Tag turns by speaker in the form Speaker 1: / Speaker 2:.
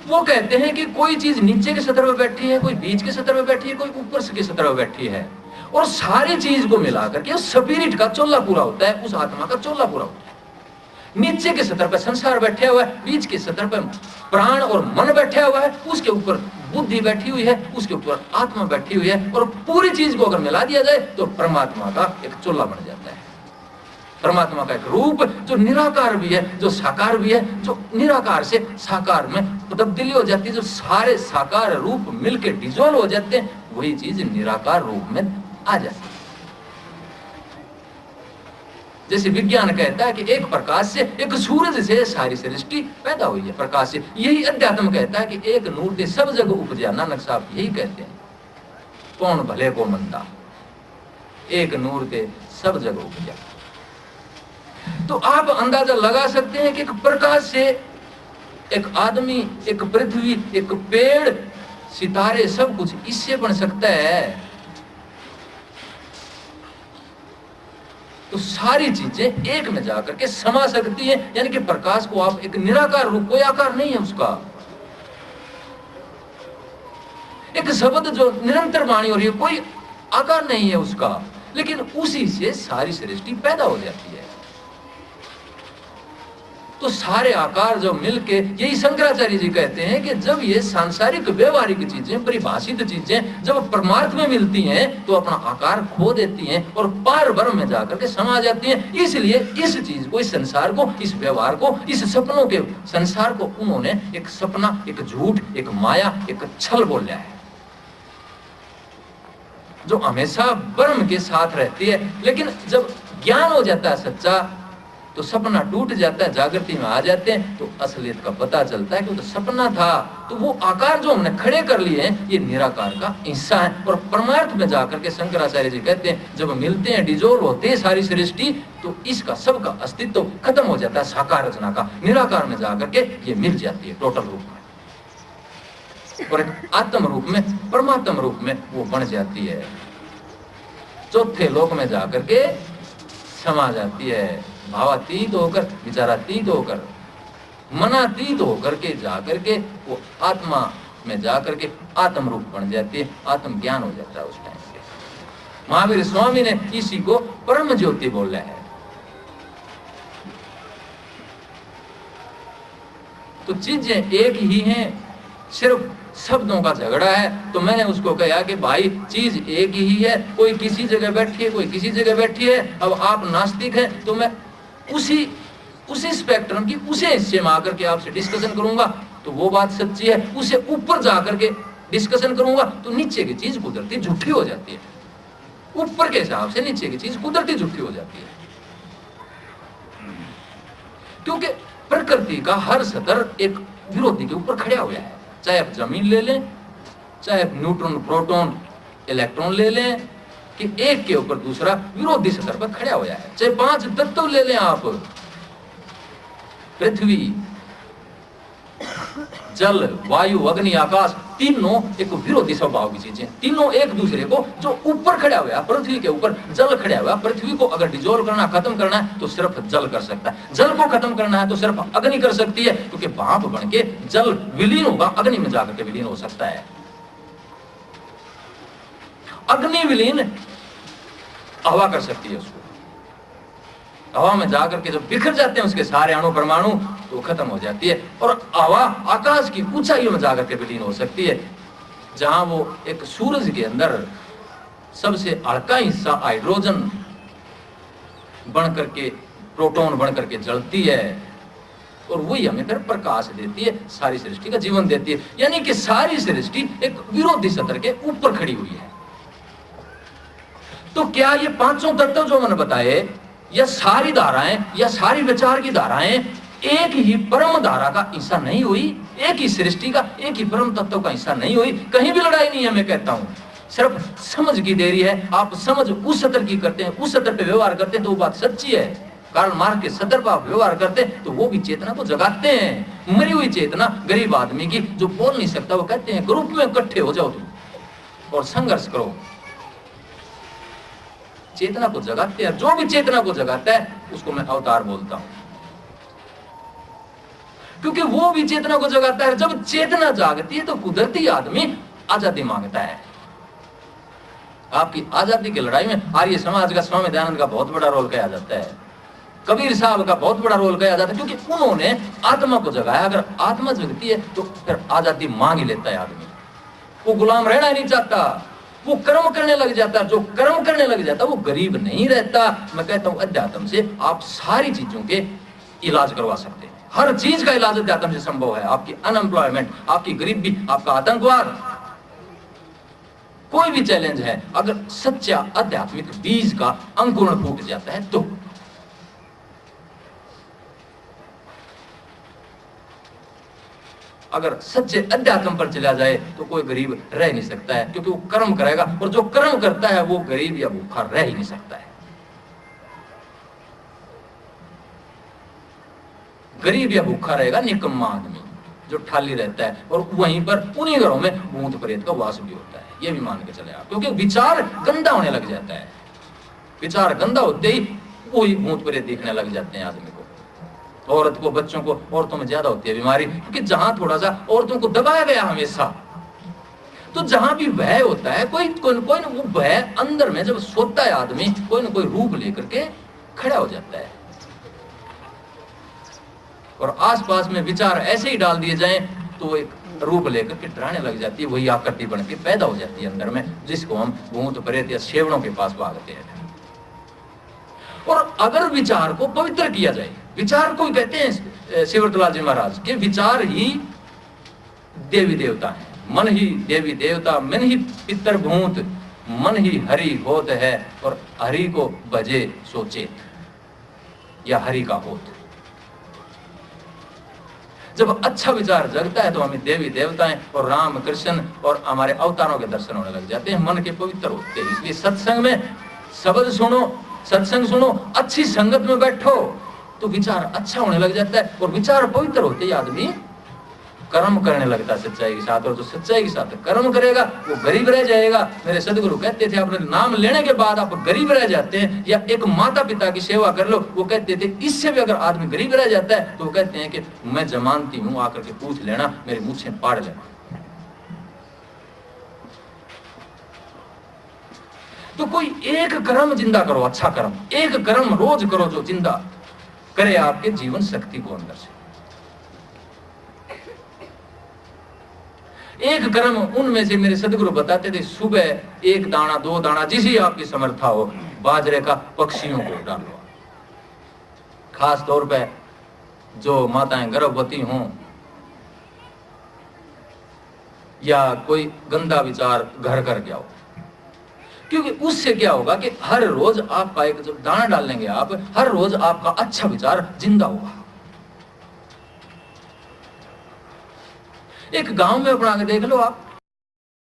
Speaker 1: वो कहते हैं कि कोई चीज नीचे के सतर में बैठी है, कोई बीच के सतर में बैठी है, कोई ऊपर के सतर में बैठी है, और सारी चीज को मिलाकर के स्पिरिट का चोला पूरा होता है, उस आत्मा का चोला पूरा होता है। नीचे के सतर पर संसार बैठा हुआ है, बीच के सतर पर प्राण और मन बैठा हुआ है, उसके ऊपर बुद्धि बैठी हुई है, उसके ऊपर आत्मा बैठी हुई है, और पूरी चीज को अगर मिला दिया जाए तो परमात्मा का एक चोला बन जाता है। परमात्मा का एक रूप जो निराकार भी है, जो साकार भी है, जो निराकार से साकार में तब्दीली हो जाती है, जो सारे साकार रूप मिलके डिजोल्व हो जाते हैं, वही चीज निराकार रूप में आ जाती है। जैसे विज्ञान कहता है कि एक प्रकाश से, एक सूरज से सारी सृष्टि पैदा हुई है, प्रकाश से। यही अध्यात्म कहता है कि एक नूर ते सब जग उपजा, नानक साहब यही कहते हैं, कौन भले को मंदा, एक नूर ते सब जग उपजा। तो आप अंदाजा लगा सकते हैं कि एक प्रकाश से एक आदमी, एक पृथ्वी, एक पेड़, सितारे, सब कुछ इससे बन सकता है। तो सारी चीजें एक में जाकर के समा सकती है, यानी कि प्रकाश को आप एक निराकार रूप, कोई आकार नहीं है उसका, एक शब्द जो निरंतर वाणी हो रही है, कोई आकार नहीं है उसका, लेकिन उसी से सारी सृष्टि पैदा हो जाती है। तो सारे आकार जो मिलके, यही शंकराचार्य जी कहते हैं कि जब ये सांसारिक व्यवहारिक चीजें, परिभाषित चीजें जब परमार्थ में मिलती हैं तो अपना आकार खो देती हैं और पार ब्रह्म में जाकर के समा जाती हैं। इसलिए इस चीज को, इस संसार को, इस व्यवहार को, इस सपनों के संसार को उन्होंने एक सपना, एक झूठ, एक माया, एक छल बोला है, जो हमेशा ब्रह्म के साथ रहती है। लेकिन जब ज्ञान हो जाता है सच्चा, तो सपना टूट जाता है, जागृति में आ जाते हैं, तो असलियत का पता चलता है कि वो तो सपना था। तो वो आकार जो हमने खड़े कर लिए हैं, ये निराकार का हिस्सा है। और परमार्थ में जाकर के शंकराचार्य जी कहते हैं, जब मिलते हैं, डिजोल्व होते हैं सारी सृष्टि, तो इसका सबका अस्तित्व खत्म हो जाता है, साकार रचना का। निराकार में जाकर के ये मिल जाती है टोटल रूप में, और एक आत्म रूप में, परमात्म रूप में वो बन जाती है। चौथे लोक में जाकर के समा जाती है, भावातीत होकर, विचारातीत होकर, मनातीत होकर के जाकर के वो आत्मा में जाकर के आत्म रूप बन जाती है, आत्म ज्ञान हो जाता है उस टाइम पे। महावीर स्वामी ने इसी को परम ज्योति बोला है। तो चीजें एक ही हैं, सिर्फ शब्दों का झगड़ा है। तो मैंने उसको कहा कि भाई चीज एक ही है, कोई किसी जगह बैठी है, कोई किसी जगह बैठी है। अब आप नास्तिक हैं तो मैं उसी स्पेक्ट्रम की उसे हिस्से में आकर के आपसे डिस्कशन करूंगा तो वो बात सच्ची है, उसे ऊपर जाकर के डिस्कशन करूंगा तो नीचे की चीज कुदरती झूठी हो जाती है। ऊपर के हिसाब से नीचे की चीज कुदरती झूठी हो जाती है, क्योंकि प्रकृति का हर सतर एक विरोधी के ऊपर खड़ा हुआ है। चाहे आप जमीन ले लें, चाहे आप न्यूट्रॉन, प्रोटॉन, इलेक्ट्रॉन ले लें, कि एक के ऊपर दूसरा विरोधी सतर पर खड़ा हुआ है। चाहे 5 तत्व ले लें आप, पृथ्वी, जल, वायु, अग्नि, आकाश, तीनों एक विरोधी स्वभाव की चीजें, तीनों एक दूसरे को, जो ऊपर खड़ा हुआ है, पृथ्वी के ऊपर जल खड़ा हुआ है, पृथ्वी को अगर डिजोल्व करना, खत्म करना है तो सिर्फ जल कर सकता है। जल को खत्म करना है तो सिर्फ अग्नि कर सकती है, क्योंकि भाप बन के जल विलीन होगा, अग्नि में जाकर के विलीन हो सकता है। अग्नि विलीन हवा कर सकती है उसको, हवा में जाकर के जब बिखर जाते हैं उसके सारे अणु परमाणु तो खत्म हो जाती है। और हवा आकाश की ऊंचाइयों में जाकर के विलीन हो सकती है, जहां वो एक सूरज के अंदर सबसे हल्का हिस्सा हाइड्रोजन बन करके, प्रोटॉन बन करके जलती है, और वही हमें फिर प्रकाश देती है, सारी सृष्टि का जीवन देती है। यानी कि सारी सृष्टि एक विरोधी सतर के ऊपर खड़ी हुई है। तो क्या ये 5 तत्व जो मैंने बताए, या सारी धाराएं, या सारी विचार की धाराएं एक ही परम धारा का हिस्सा नहीं हुई, एक ही सृष्टि का, एक ही परम तत्व का हिस्सा नहीं हुई? कहीं भी लड़ाई नहीं है, मैं कहता हूं, सिर्फ समझ की देरी है। आप समझ उस सतर की करते हैं, उस सतर पे व्यवहार करते हैं तो वो बात सच्ची है। कार्ल मार्क्स के सतर पर आप व्यवहार करते हैं तो वो भी चेतना को जगाते हैं। मरी हुई चेतना गरीब आदमी की, जो बोल नहीं सकता, वो कहते हैं ग्रुप में इकट्ठे हो जाओ तुम और संघर्ष करो। चेतना को जगाते हैं, जो भी चेतना को जगाता है उसको मैं अवतार बोलता हूं। क्योंकि वो भी चेतना को जगाता है। जब चेतना जागती है तो कुदरती आदमी आजादी मांगता है। आपकी आजादी की लड़ाई में आर्य समाज का, स्वामी दयानंद का बहुत बड़ा रोल कहा जाता है, कबीर साहब का बहुत बड़ा रोल कहा जाता है, क्योंकि उन्होंने आत्मा को जगाया। अगर आत्मा जगती है तो फिर आजादी मांग ही लेता है आदमी। वो गुलाम रहना ही नहीं चाहता, वो कर्म करने लग जाता है। जो कर्म करने लग जाता है वो गरीब नहीं रहता। मैं कहता हूं अध्यात्म से आप सारी चीजों के इलाज करवा सकते हैं। हर चीज का इलाज अध्यात्म से संभव है। आपकी अनएम्प्लॉयमेंट, आपकी गरीबी, आपका आतंकवाद, कोई भी चैलेंज है, अगर सच्चा आध्यात्मिक बीज का अंकुरण फूट जाता है तो। अगर सच्चे अध्यात्म पर चला जाए तो कोई गरीब रह नहीं सकता है, क्योंकि वो कर्म करेगा, और जो कर्म करता है वो गरीब या भूखा रह ही नहीं सकता है। गरीब या भूखा रहेगा निकम्मा आदमी जो ठाली रहता है, और वहीं पर उन्हीं घरों में भूत प्रेत का वास भी होता है। ये भी मान के चले आप, क्योंकि विचार गंदा होने लग जाता है। विचार गंदा होते ही वही भूत प्रेत दिखने लग जाते हैं आदमी को। औरत को, बच्चों को, औरतों में ज्यादा होती है बीमारी, क्योंकि जहां थोड़ा सा औरतों को दबाया गया हमेशा, तो जहां भी भय होता है, कोई ना वो भय अंदर में जब सोता है आदमी, कोई ना कोई रूप लेकर के खड़ा हो जाता है। और आसपास में विचार ऐसे ही डाल दिए जाएं तो वो एक रूप लेकर के डराने लग जाती है, वही आकृति बन के पैदा हो जाती है अंदर में, जिसको हम भूत प्रेत या शेवड़ों के पास भागते हैं। और अगर विचार को पवित्र किया जाए, विचार को कहते हैं शिवरतलाल जी महाराज के, विचार ही देवी देवता है, मन ही देवी देवता, मन ही पितर भूत, मन ही हरि होत है, और हरि को भजे सोचेत, या हरि का होत। जब अच्छा विचार जगता है तो हमें देवी देवताएं और राम कृष्ण और हमारे अवतारों के दर्शन होने लग जाते हैं, मन के पवित्र होते हैं। इसलिए सत्संग में शब्द सुनो, सत्संग सुनो, अच्छी संगत में बैठो तो विचार अच्छा होने लग जाता है, और विचार पवित्र होते ही आदमी कर्म करने लगता है सच्चाई के साथ, और जो सच्चाई के साथ कर्म करेगा वो गरीब रह जाएगा। मेरे सदगुरु कहते थे, अपने नाम लेने के बाद आप गरीब रह जाते हैं, या एक माता पिता की सेवा कर लो, वो कहते थे इससे भी अगर आदमी गरीब रह जाता है तो वो कहते हैं कि मैं जमानती हूं, आकर के पूछ लेना, मेरी मूछें पाड़ लेना। तो कोई एक कर्म जिंदा करो, अच्छा कर्म, एक कर्म रोज करो जो जिंदा करे आपके जीवन शक्ति को अंदर से। एक कर्म उनमें से मेरे सदगुरु बताते थे, सुबह एक दाना, दो दाना, जिसी आपकी समर्था हो, बाजरे का पक्षियों को डालो। खास तौर पे जो माताएं गर्भवती हों, या कोई गंदा विचार घर कर गया हो, क्योंकि उससे क्या होगा कि हर रोज आपका एक जब दाना डाल लेंगे आप, हर रोज आपका अच्छा विचार जिंदा होगा। एक गांव में अपना के देख लो आप,